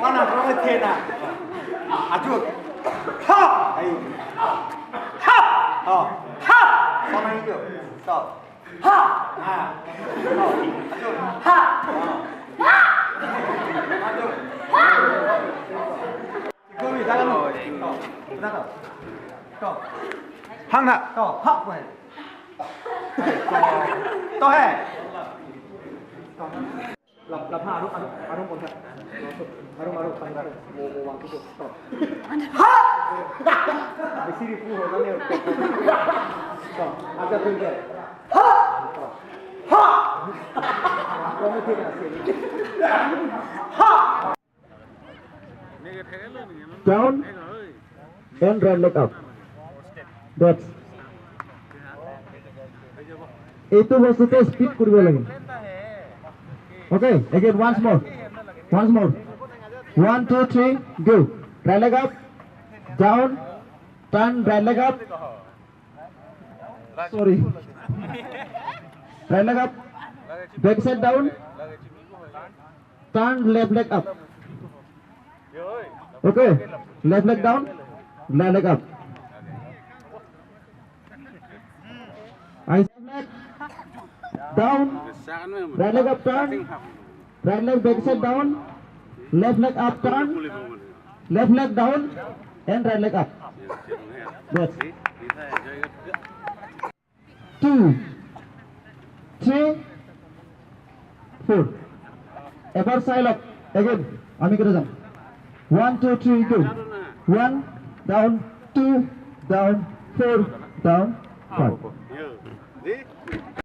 Mana berapa tena? Ajut. Ha. Ayo. Ha. Oh. Ha. Sama itu. Stop. Ha. Ha. Ajut. Ha. Ha. Ajut. Ha. Kami jangan lo. Benar tak? Kau. Hang nak? Kau. Hak pun. Kau he. Lap ha arung pun tak. Arung pandang mau wang itu stop. Ha! Di sini full orang ni. Stop. Agak tinggi. Ha! Ha! Kamu tidak sini. Ha! Down and right leg up. That's. Itu maksudnya speed kurang lagi. Okay, again once more. 1, 2, 3, go. Right leg up, down, turn, right leg up. Sorry. Right leg up, back side down, turn, left leg up. Okay, left leg down, right leg up. Right leg down, right leg up, turn, right leg back side down. Left leg up, turn, left leg down, and right leg up. That's 2, 3, 4. Ever side up. Again, Ami kita jam. 1, 2, 3, go. 1, down, 2, down, 4, down, 5.